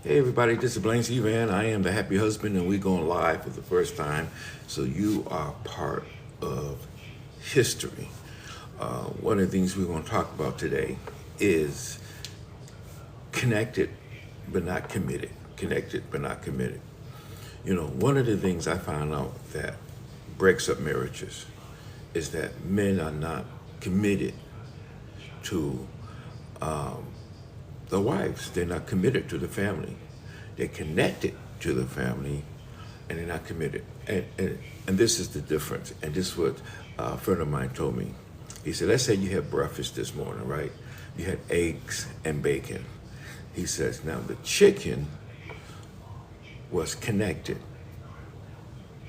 Hey everybody, this is Blaine C. Van. I am the happy husband, and we're going live for the first time. So you are part of history. One of the things we're going to talk about today is connected but not committed. Connected but not committed. You know, one of the things I found out that breaks up marriages is that men are not committed to the wives. They're not committed to the family. They're connected to the family, and they're not committed. And this is the difference. And this is what a friend of mine told me. He said, let's say you had breakfast this morning, right? You had eggs and bacon. He says, now the chicken was connected,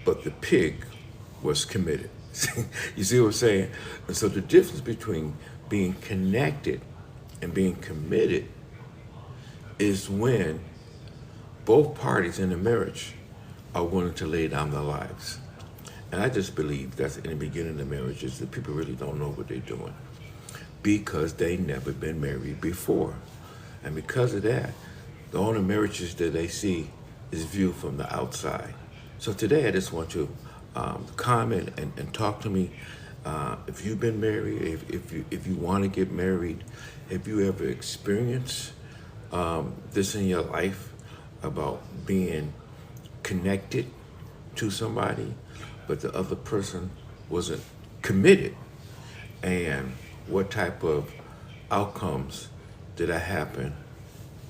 but the pig was committed. You see what I'm saying? And so the difference between being connected and being committed is when both parties in the marriage are willing to lay down their lives. And I just believe that's in the beginning of marriages that people really don't know what they're doing because they never been married before. And because of that, the only marriages that they see is viewed from the outside. So today I just want you comment and talk to me. If you've been married, if you want to get married, have you ever experienced this in your life about being connected to somebody, but the other person wasn't committed? And what type of outcomes did that happen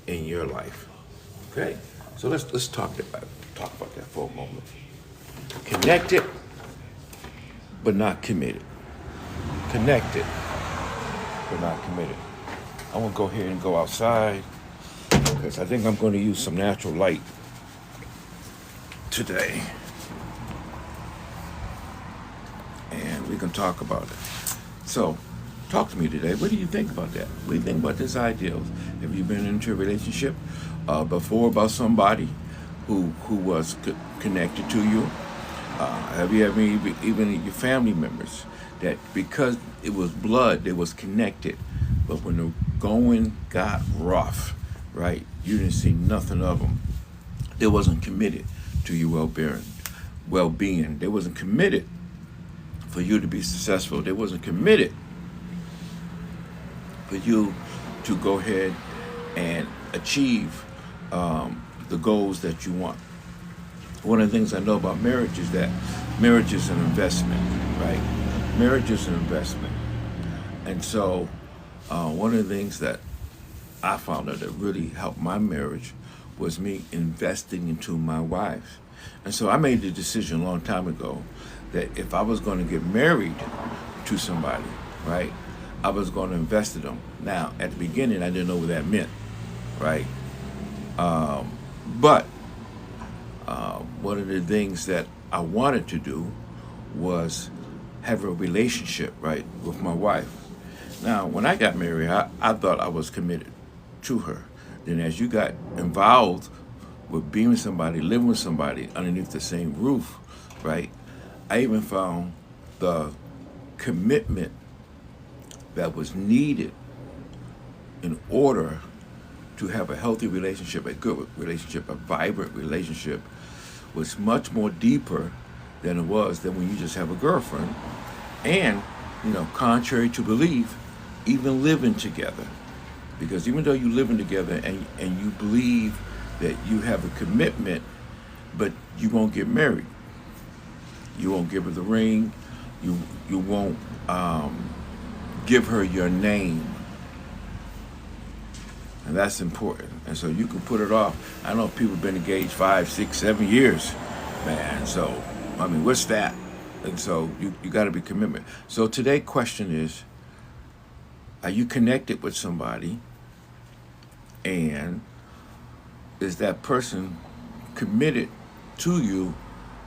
in your life? Okay, so let's talk about that for a moment. Connected, but not committed. Connected, but not committed. I want to go ahead and go outside because I think I'm going to use some natural light today, and we can talk about it. So, talk to me today. What do you think about that? What do you think about this idea? Have you been into a relationship before about somebody who was connected to you? Have you ever even your family members that because it was blood, they was connected, but when the going got rough, right? You didn't see nothing of them. They wasn't committed to your well-being. They wasn't committed for you to be successful. They wasn't committed for you to go ahead and achieve the goals that you want. One of the things I know about marriage is that marriage is an investment, right? Marriage is an investment. And so one of the things that I found that really helped my marriage was me investing into my wife. And so I made the decision a long time ago that if I was going to get married to somebody, right, I was going to invest in them. Now, at the beginning, I didn't know what that meant, right? But one of the things that I wanted to do was have a relationship, right, with my wife. Now, when I got married, I thought I was committed to her. Then as you got involved with being with somebody, living with somebody underneath the same roof, right, I even found the commitment that was needed in order to have a healthy relationship, a good relationship, a vibrant relationship, was much more deeper than it was than when you just have a girlfriend. And, contrary to belief, even living together. Because even though you're living together and you believe that you have a commitment, but you won't get married. You won't give her the ring. You won't give her your name. And that's important. And so you can put it off. I know people have been engaged 5, 6, 7 years, man. So, what's that? And so you got to be commitment. So today's question is, are you connected with somebody? And is that person committed to you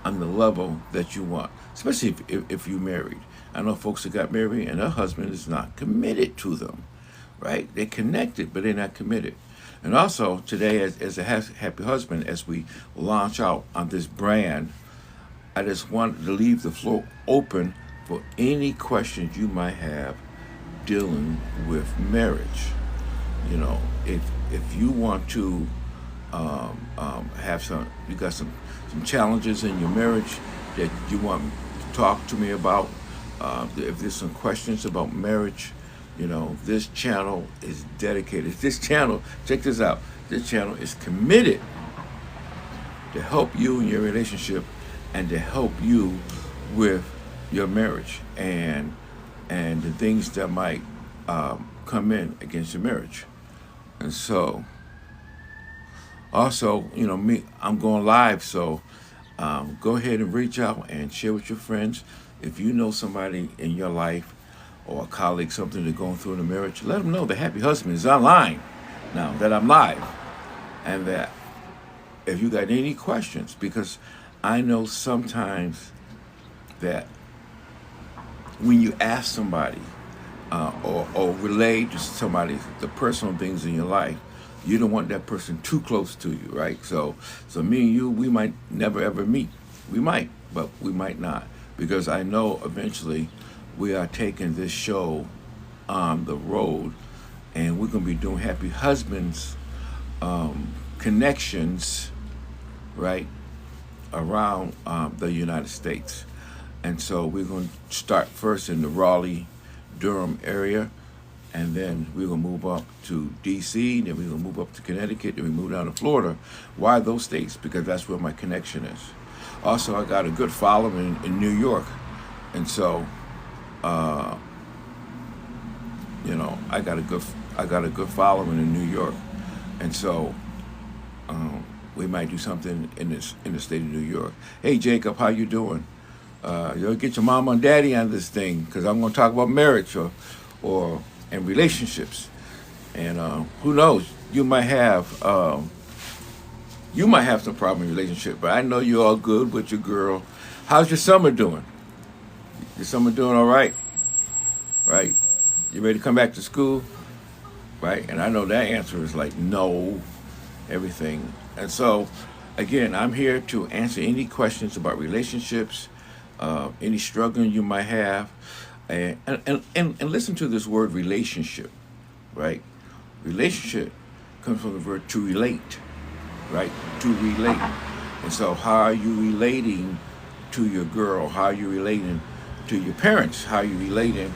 on the level that you want? Especially if you're married. I know folks that got married and their husband is not committed to them, right? They're connected, but they're not committed. And also today, as a happy husband, as we launch out on this brand, I just wanted to leave the floor open for any questions you might have dealing with marriage. If you want to have you got some challenges in your marriage that you want to talk to me about. If there's some questions about marriage, this channel is dedicated. This channel, check this out. This channel is committed to help you in your relationship and to help you with your marriage and the things that might come in against your marriage. And so, also, me, I'm going live, so go ahead and reach out and share with your friends. If you know somebody in your life or a colleague, something they're going through in a marriage, let them know the Happy Husband is online now that I'm live. And that if you got any questions, because I know sometimes that when you ask somebody or relay to somebody the personal things in your life, you don't want that person too close to you, right? So me and you, we might never ever meet. We might, but we might not, because I know eventually we are taking this show on the road, and we're gonna be doing Happy Husbands connections, right, around the United States. And so we're going to start first in the Raleigh, Durham area, and then we're going to move up to D.C., then we're going to move up to Connecticut, then we move down to Florida. Why those states? Because that's where my connection is. Also, I got a good following in New York. And so, I got a good following in New York. And so, we might do something in the state of New York. Hey, Jacob, how you doing? You'll get your mama and daddy on this thing, because I'm going to talk about marriage and relationships. And who knows? You might have some problem in relationship, but I know you're all good with your girl. How's your summer doing? Your summer doing all right? Right? You ready to come back to school? Right? And I know that answer is like no, everything. And so, again, I'm here to answer any questions about relationships, any struggling you might have, and listen to this word relationship, right? Relationship comes from the verb to relate, right? To relate. And so how are you relating to your girl? How are you relating to your parents? How are you relating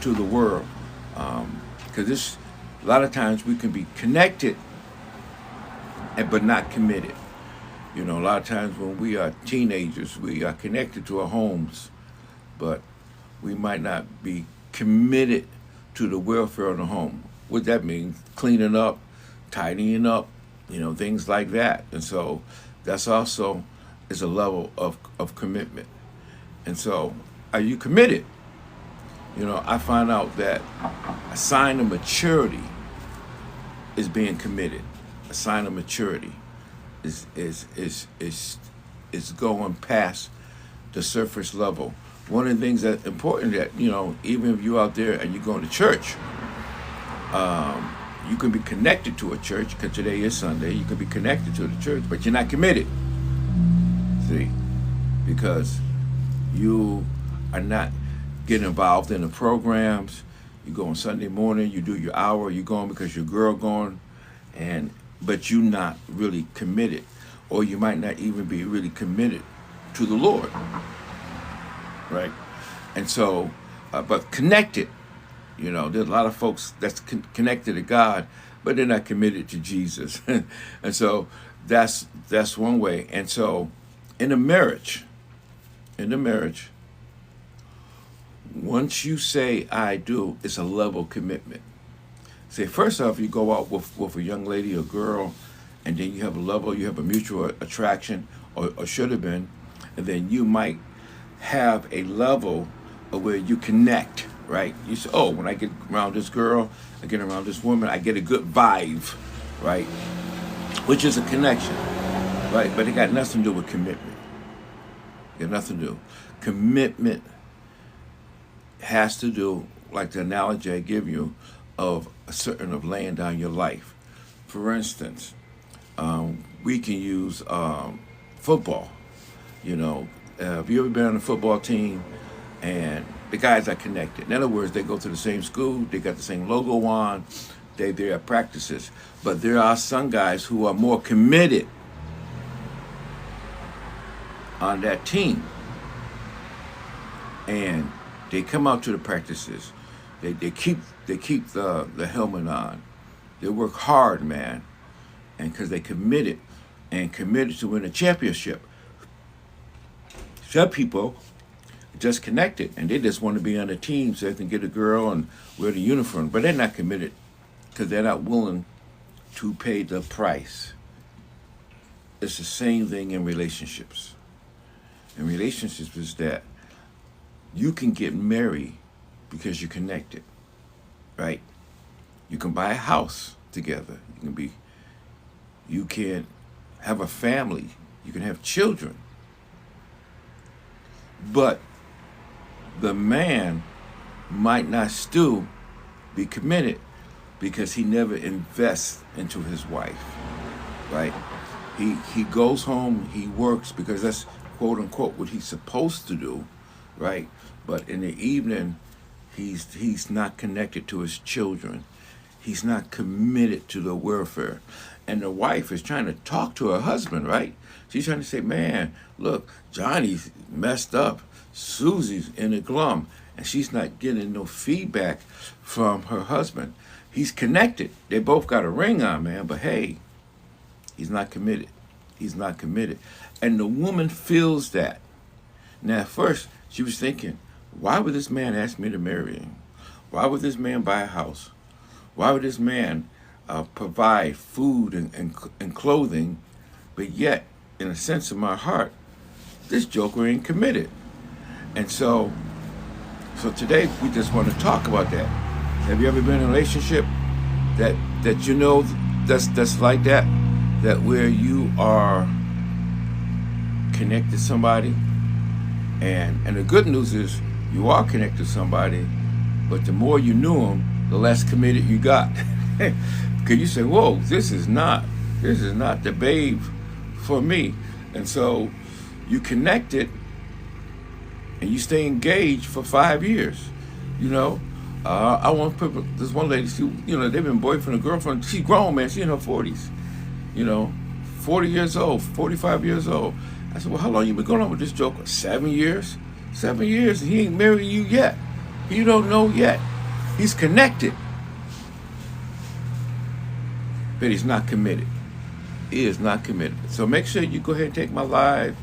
to the world? Because a lot of times we can be connected but not committed. A lot of times when we are teenagers, we are connected to our homes, but we might not be committed to the welfare of the home. What that means, cleaning up, tidying up, things like that. And so that's also is a level of commitment. And so, are you committed? I find out that a sign of maturity is being committed. A sign of maturity is going past the surface level. One of the things that's important that, even if you're out there and you're going to church, you can be connected to a church, because today is Sunday. You can be connected to the church, but you're not committed. See? Because you are not getting involved in the programs. You go on Sunday morning, you do your hour, you're going because your girl going, but you're not really committed, or you might not even be really committed to the Lord, right? And so, but connected, there's a lot of folks that's connected to God, but they're not committed to Jesus. And so that's one way. And so in the marriage, once you say I do, it's a level commitment. Say, first off, you go out with a young lady or girl, and then you have a mutual attraction, or should have been, and then you might have a level of where you connect, right? You say, oh, when I get around this girl, I get around this woman, I get a good vibe, right? Which is a connection, right? But it got nothing to do with commitment. It got nothing to do. Commitment has to do, like the analogy I give you, of laying down your life. For instance, we can use football. Have you ever been on a football team and the guys are connected? In other words, they go to the same school, they got the same logo on, They are practices. But there are some guys who are more committed on that team, and they come out to the practices. They keep the helmet on. They work hard, man, and because they committed to win a championship. Some people just connected and they just want to be on a team so they can get a girl and wear the uniform, but they're not committed because they're not willing to pay the price. It's the same thing in relationships. In relationships is that you can get married because you're connected, right? You can buy a house together. You can have a family. You can have children. But the man might not still be committed because he never invests into his wife, right? He goes home, he works because that's quote unquote what he's supposed to do, right? But in the evening, he's not connected to his children. He's not committed to the welfare. And the wife is trying to talk to her husband, right? She's trying to say, man, look, Johnny's messed up. Susie's in a glum. And she's not getting no feedback from her husband. He's connected. They both got a ring on, man. But hey, he's not committed. He's not committed. And the woman feels that. Now, at first, she was thinking, why would this man ask me to marry him? Why would this man buy a house? Why would this man provide food and clothing? But yet, in a sense of my heart, this joker ain't committed. And so today we just want to talk about that. Have you ever been in a relationship that you know that's like that? That where you are connected to somebody, and the good news is you are connected to somebody, but the more you knew them, the less committed you got. Because you say, whoa, this is not the babe for me. And so you connected and you stay engaged for 5 years. You know, I want people, this one lady, she, you know, they've been boyfriend and girlfriend. She's grown, man. She's in her 40s. You know, 40 years old, 45 years old. I said, well, how long you been going on with this joker? 7 years? 7 years, and he ain't married you yet. You don't know yet. He's connected, but he's not committed. He is not committed. So make sure you go ahead and take my live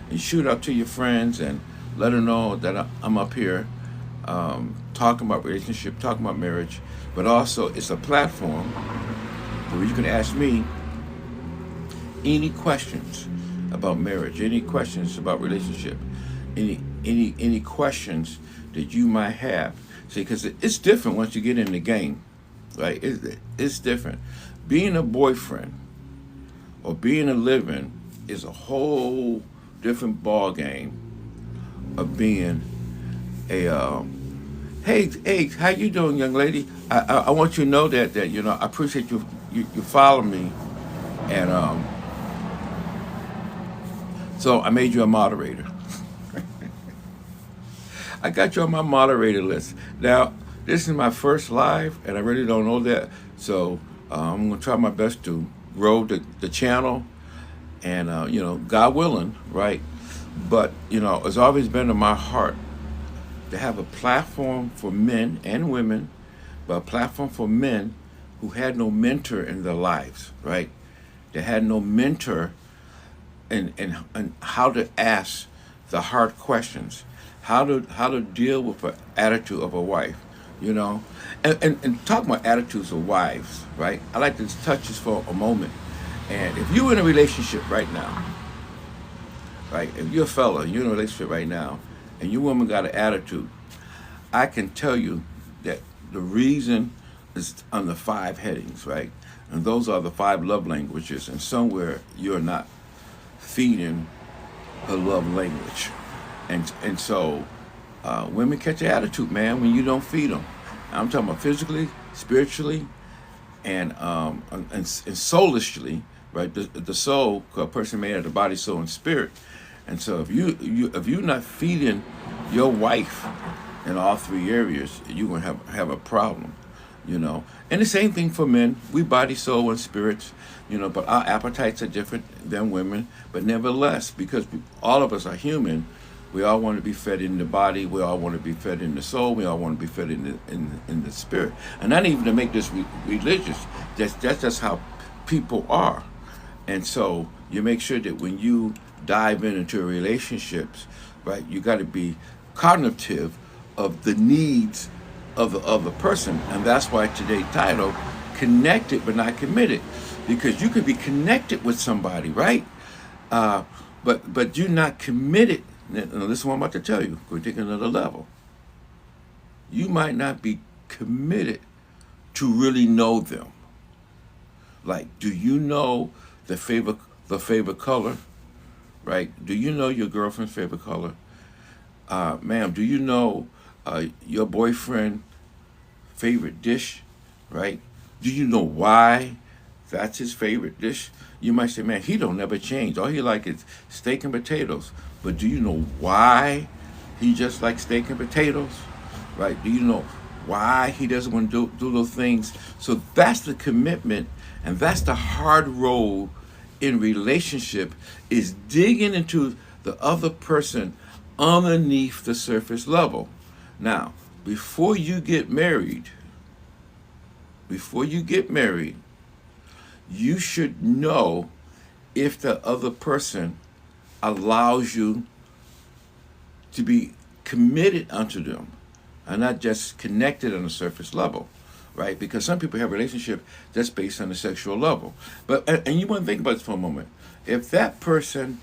and shoot up to your friends and let them know that I'm up here talking about relationship, talking about marriage, but also it's a platform where you can ask me any questions about marriage, any questions about relationship, any questions that you might have. See, because it's different once you get in the game, right? It's different. Being a boyfriend or being a living is a whole different ball game of being a hey, how you doing, young lady? I want you to know that you know I appreciate you follow me, and so I made you a moderator. I got you on my moderator list. Now, this is my first live, and I really don't know that. So I'm going to try my best to grow the channel, and, you know, God willing, right? But, you know, it's always been in my heart to have a platform for men and women, but a platform for men who had no mentor in their lives, right? They had no mentor in how to ask the hard questions. How to deal with the attitude of a wife, you know, and talk about attitudes of wives, right? I like to touch this for a moment. And if you're in a relationship right now, right? If you're a fella, you're in a relationship right now, and your woman got an attitude, I can tell you that the reason is on the 5 headings, right? And those are the 5 love languages, and somewhere you're not feeding her love language. And so women catch an attitude, man, when you don't feed them. I'm talking about physically, spiritually, and soulishly, right? The soul, a person made of the body, soul, and spirit. And so if you're not feeding your wife in all 3 areas, you're gonna have a problem. you know. And the same thing for men. We body, soul, and spirits, you know, but our appetites are different than women. But nevertheless, because all of us are human, we all want to be fed in the body. We all want to be fed in the soul. We all want to be fed in the spirit. And not even to make this religious. That's just how people are. And so you make sure that when you dive into relationships, right, you got to be cognitive of the needs of the other person. And that's why today's title, Connected But Not Committed. Because you could be connected with somebody, right? But you're not committed. Now, listen to what I'm about to tell you. We're taking another level. You might not be committed to really know them. Like, do you know the favorite color, right? Do you know your girlfriend's favorite color? Ma'am, do you know your boyfriend favorite dish, right? Do you know why that's his favorite dish? You might say, man, he don't never change. All he like is steak and potatoes. But do you know why he just likes steak and potatoes, right? Do you know why he doesn't want to do those things? So that's the commitment, and that's the hard road in relationship, is digging into the other person underneath the surface level. Now, before you get married, you should know if the other person allows you to be committed unto them and not just connected on a surface level, right? Because some people have a relationship that's based on the sexual level. But and you want to think about this for a moment. If that person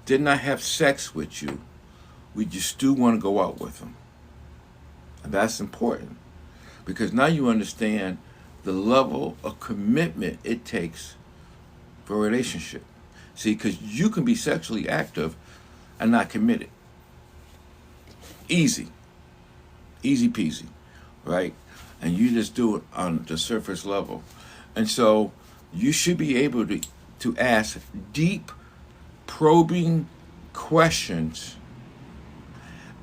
did not have sex with you, would you still want to go out with them? And that's important, because now you understand the level of commitment it takes for a relationship. See, because you can be sexually active and not committed. Easy peasy, right? And you just do it on the surface level. And so you should be able to ask deep, probing questions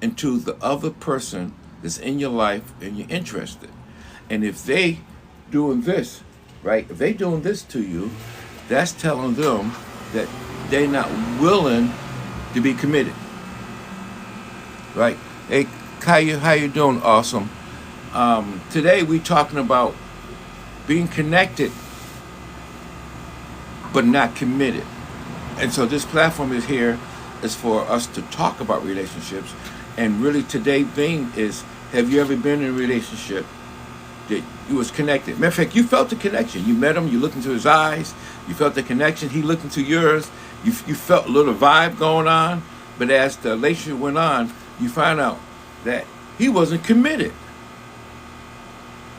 into the other person that's in your life and you're interested. And if they doing this, right? If they doing this to you, that's telling them that they're not willing to be committed, right? Hey, how you doing? Awesome. Today we're talking about being connected but not committed. And so this platform is here is for us to talk about relationships. And really today's thing is, have you ever been in a relationship that you was connected? Matter of fact, you felt the connection. You met him, you looked into his eyes, you felt the connection, he looked into yours, you felt a little vibe going on, but as the relationship went on, you find out that he wasn't committed.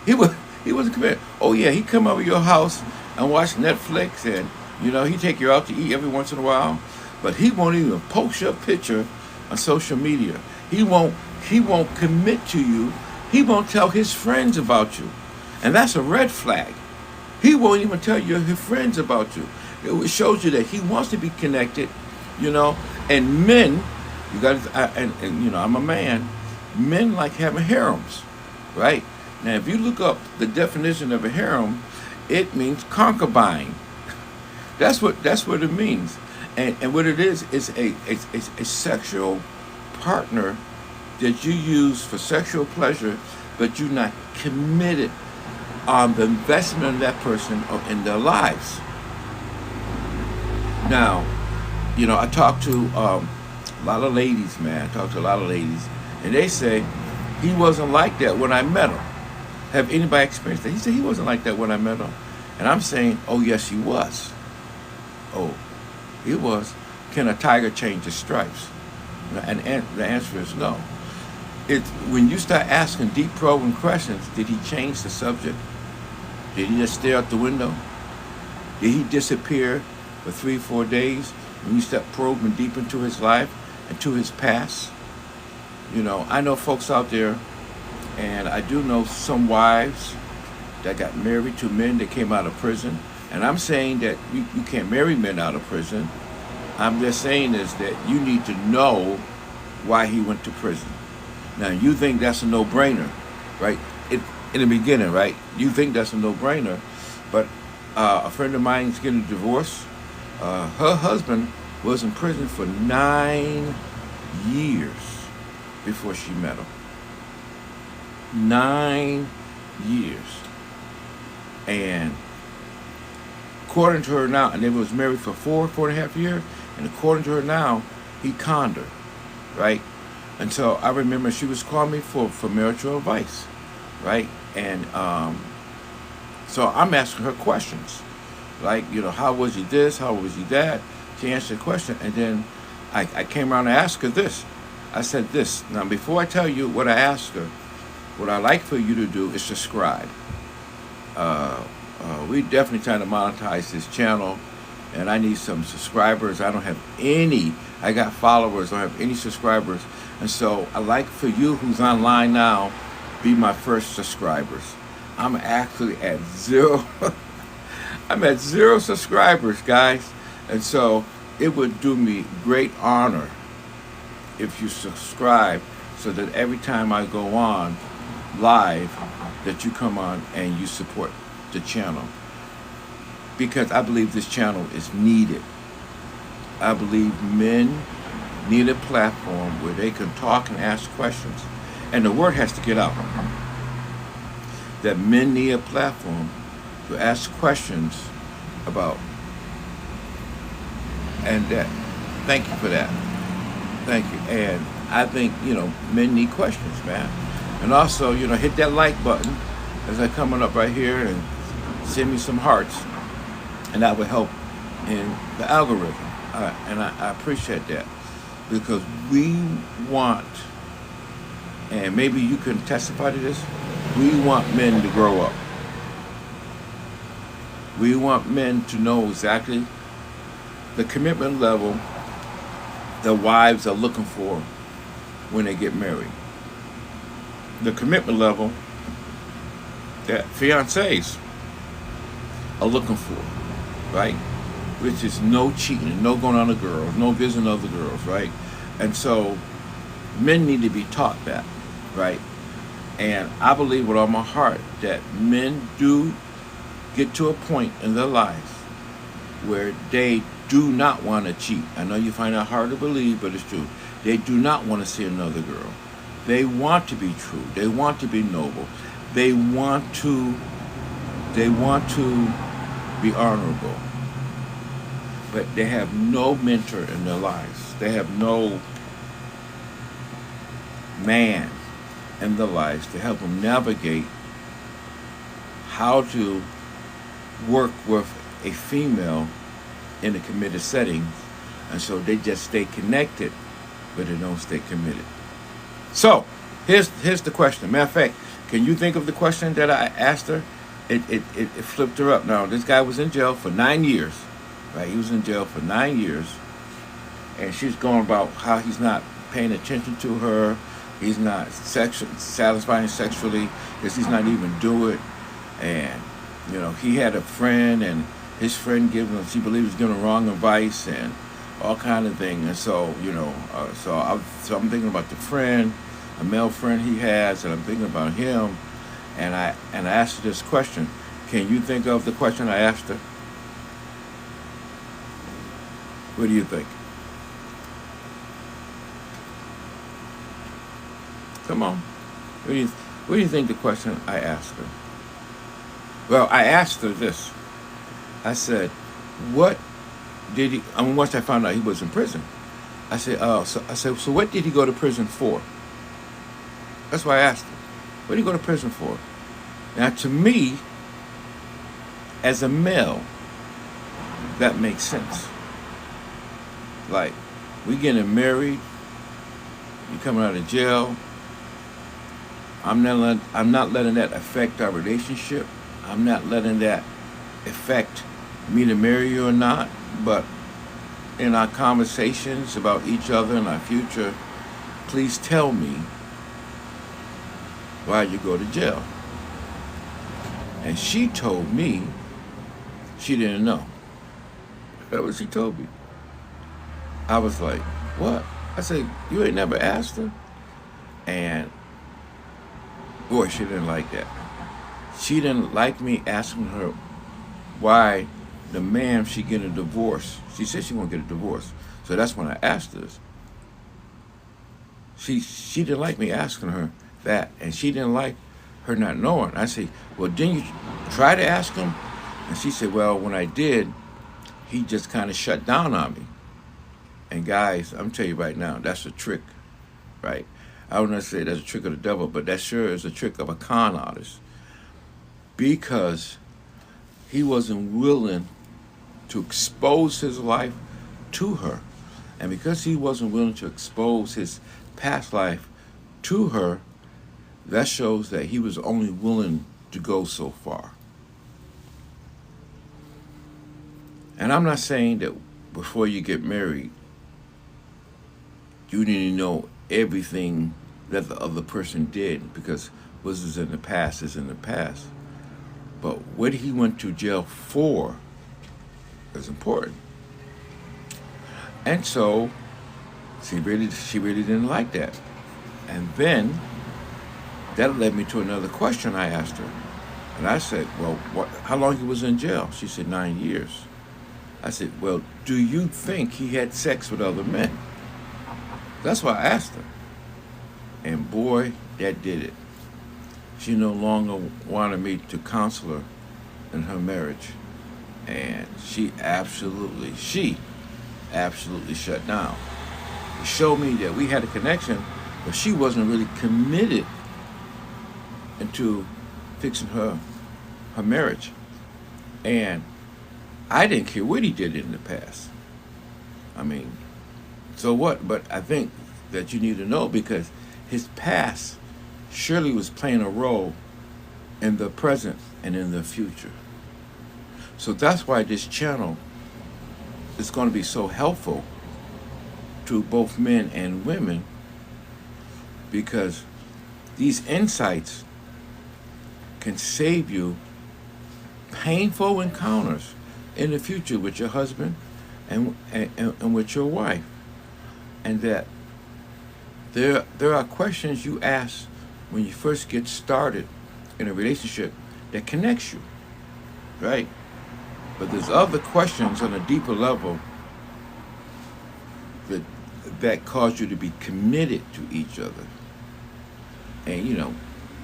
He wasn't committed. Oh yeah, he come over your house and watch Netflix, and he take you out to eat every once in a while, but he won't even post your picture on social media. He won't commit to you. He won't tell his friends about you. And that's a red flag. He won't even tell his friends about you. It shows you that he wants to be connected, and men, you got and I'm a man, men like having harems, right? Now if you look up the definition of a harem, it means concubine. That's what it means. And what it is a sexual partner that you use for sexual pleasure, but you're not committed on the investment of that person or in their lives. Now, I talk to a lot of ladies, man. And they say, he wasn't like that when I met him. Have anybody experienced that? He said he wasn't like that when I met him. And I'm saying, oh yes, he was. Oh, he was. Can a tiger change his stripes? And the answer is no. When you start asking deep probing questions, did he change the subject? Did he just stare out the window? Did he disappear for 3-4 days? When you start probing deep into his life and to his past? I know folks out there, and I do know some wives that got married to men that came out of prison. And I'm saying that you can't marry men out of prison. I'm just saying is that you need to know why he went to prison. Now, you think that's a no-brainer, right? in the beginning, right? You think that's a no-brainer, but a friend of mine is getting a divorce. Her husband was in prison for 9 years before she met him. 9 years. And according to her now, and they was married for 4.5 years, and according to her now, he conned her, right? And so I remember she was calling me for marital advice, right? And so I'm asking her questions, like, how was he this? How was he that? She answered the question, and then I came around and asked her this. I said this. Now, before I tell you what I asked her, what I'd like for you to do is subscribe. We definitely trying to monetize this channel, and I need some subscribers. I don't have any. I got followers. I don't have any subscribers. And so I'd like for you who's online now, be my first subscribers. I'm actually at 0. I'm at 0 subscribers, guys. And so it would do me great honor if you subscribe, so that every time I go on live, that you come on and you support the channel, because I believe this channel is needed. I believe men need a platform where they can talk and ask questions, and the word has to get out that men need a platform to ask questions about, and that. Thank you for that. Thank you. And I think men need questions, man. And also, hit that like button as I coming up right here, and send me some hearts, and that would help in the algorithm. And I appreciate that, because we want, and maybe you can testify to this, we want men to grow up. We want men to know exactly the commitment level the wives are looking for when they get married. The commitment level that fiancés are looking for, right? Which is no cheating, no going on the girls, no visiting other girls, right? And so men need to be taught that, right? And I believe with all my heart that men do get to a point in their lives where they do not want to cheat. I know you find that hard to believe, but it's true. They do not want to see another girl. They want to be true. They want to be noble. They want to be honorable. But they have no mentor in their lives. They have no man in their lives to help them navigate how to work with a female in a committed setting. And so they just stay connected, but they don't stay committed. So here's the question. Matter of fact, can you think of the question that I asked her? It flipped her up. Now, this guy was in jail for 9 years, right? He was in jail for 9 years, and she's going about how he's not paying attention to her. He's not satisfying sexually, because he's not even doing it. And he had a friend, and his friend she believed was giving wrong advice and all kind of things. And so so I'm thinking about the friend, a male friend he has, and I'm thinking about him. And I asked her this question. Can you think of the question I asked her? What do you think? Come on. What do you think the question I asked her? Well, I asked her this. I said, what did he, once I found out he was in prison, I said, so what did he go to prison for? That's why I asked him. What did he go to prison for? Now, to me, as a male, that makes sense. Like, we getting married, you coming out of jail. I'm not letting that affect our relationship. I'm not letting that affect me to marry you or not. But in our conversations about each other and our future, please tell me why you go to jail. And she told me she didn't know. That's what she told me. I was like, what? I said, you ain't never asked her? And boy, she didn't like that. she didn't like me asking her why the man she get a divorce. She said she want to get a divorce. So that's when I asked her. She didn't like me asking her that, and she didn't like her not knowing. I said, well, didn't you try to ask him? And she said, well, when I did, he just kind of shut down on me. And guys, I'm telling you right now, that's a trick, right? I don't necessarily say that's a trick of the devil, but that sure is a trick of a con artist, because he wasn't willing to expose his life to her. And because he wasn't willing to expose his past life to her, that shows that he was only willing to go so far. And I'm not saying that before you get married, you need to know everything that the other person did, because what is in the past is in the past. But what he went to jail for is important. And so she really didn't like that. And then that led me to another question I asked her. And I said, well, how long he was in jail? She said 9 years. I said, well, do you think he had sex with other men? That's why I asked her. And boy, that did it. She no longer wanted me to counsel her in her marriage. And she absolutely shut down. It showed me that we had a connection, but she wasn't really committed into fixing her marriage. And I didn't care what he did in the past. I mean, so what? But I think that you need to know, because his past surely was playing a role in the present and in the future. So that's why this channel is going to be so helpful to both men and women, because these insights can save you painful encounters in the future with your husband and with your wife. And that there are questions you ask when you first get started in a relationship that connects you, right? But there's other questions on a deeper level that cause you to be committed to each other. And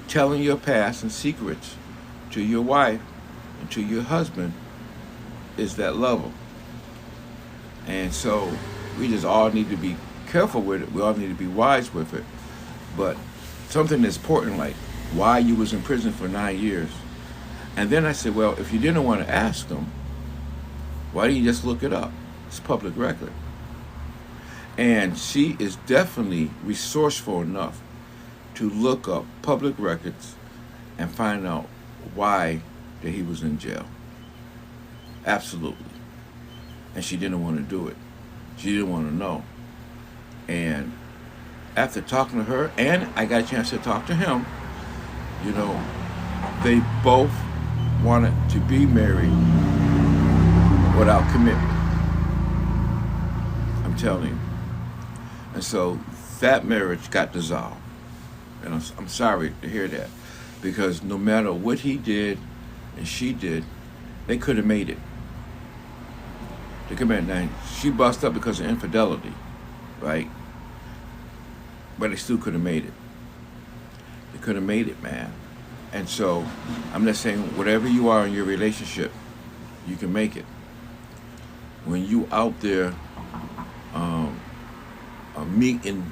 telling your past and secrets to your wife and to your husband is that level. And so we just all need to be careful with it. We all need to be wise with it. But something that's important, like why you was in prison for 9 years. And then I said, well, if you didn't want to ask them, why didn't you just look it up? It's public record. And she is definitely resourceful enough to look up public records and find out why that he was in jail. Absolutely. And she didn't want to do it. She didn't want to know. And after talking to her, and I got a chance to talk to him, they both wanted to be married without commitment. I'm telling you. And so that marriage got dissolved. And I'm sorry to hear that, because no matter what he did and she did, they could have made it. They could have made it. Now, she bust up because of infidelity, right? But they still could have made it. They could have made it, man. And so I'm just saying, whatever you are in your relationship, you can make it. When you out there meeting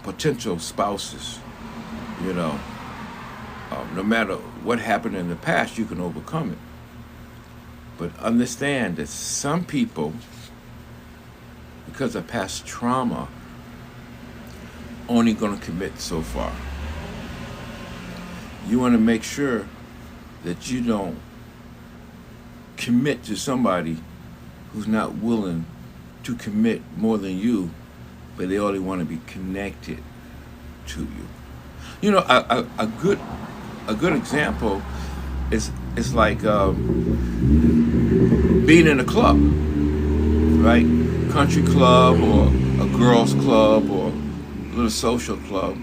potential spouses, no matter what happened in the past, you can overcome it. But understand that some people, because of past trauma, only going to commit so far. You want to make sure that you don't commit to somebody who's not willing to commit more than you, but they only want to be connected to you. A good example is like being in a club, right? Country club or a girls club or a little social club,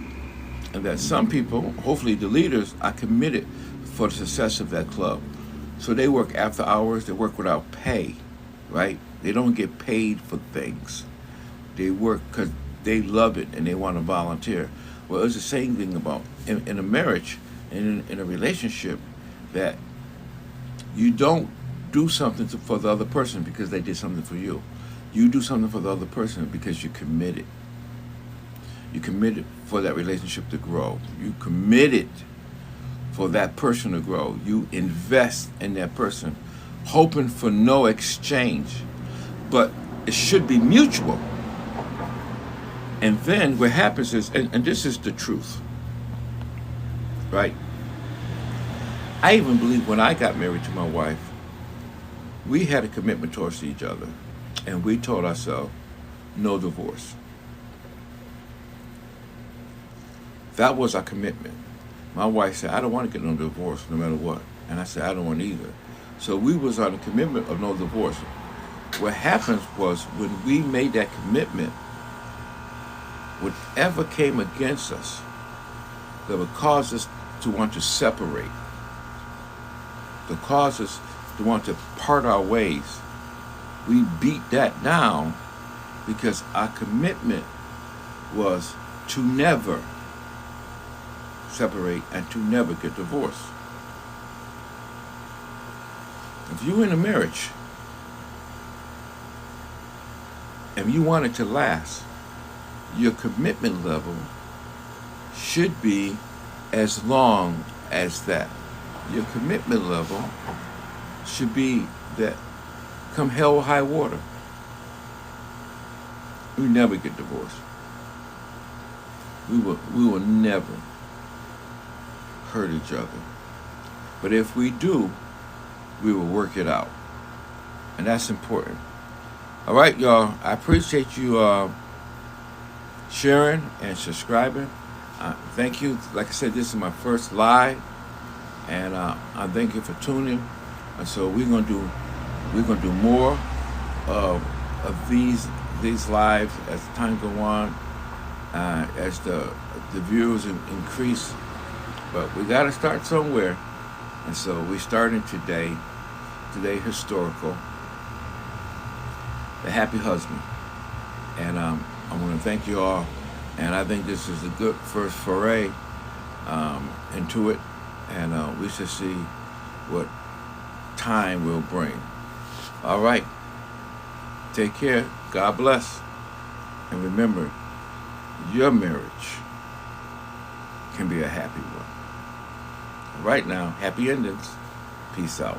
And that some people, hopefully the leaders, are committed for the success of that club. So they work after hours, they work without pay, right? They don't get paid for things. They work because they love it and they want to volunteer. Well, it's the same thing about in a marriage and in a relationship, that you don't do something for the other person because they did something for you. You do something for the other person because you're committed. You committed for that relationship to grow. You committed for that person to grow. You invest in that person, hoping for no exchange. But it should be mutual. And then what happens is, and this is the truth, right? I even believe when I got married to my wife, we had a commitment towards each other. And we told ourselves, no divorce. That was our commitment. My wife said, I don't want to get no divorce no matter what. And I said, I don't want either. So we was on a commitment of no divorce. What happens was when we made that commitment, whatever came against us that would cause us to want to separate, to cause us to want to part our ways, we beat that down because our commitment was to never separate and to never get divorced. If you're in a marriage and you want it to last, your commitment level should be as long as that. Your commitment level should be that come hell or high water, we never get divorced. We will never hurt each other. But if we do, we will work it out. And that's important. All right, y'all. I appreciate you sharing and subscribing. Thank you. Like I said, this is my first live, and I thank you for tuning. And so we're gonna do more of these lives as time go on, as the views increase. But we got to start somewhere, and so we're starting today. Today, historical, the happy husband, and I want to thank you all. And I think this is a good first foray into it, and we should see what time will bring. All right, take care. God bless, and remember, your marriage can be a happy one. Right now, happy endings. Peace out.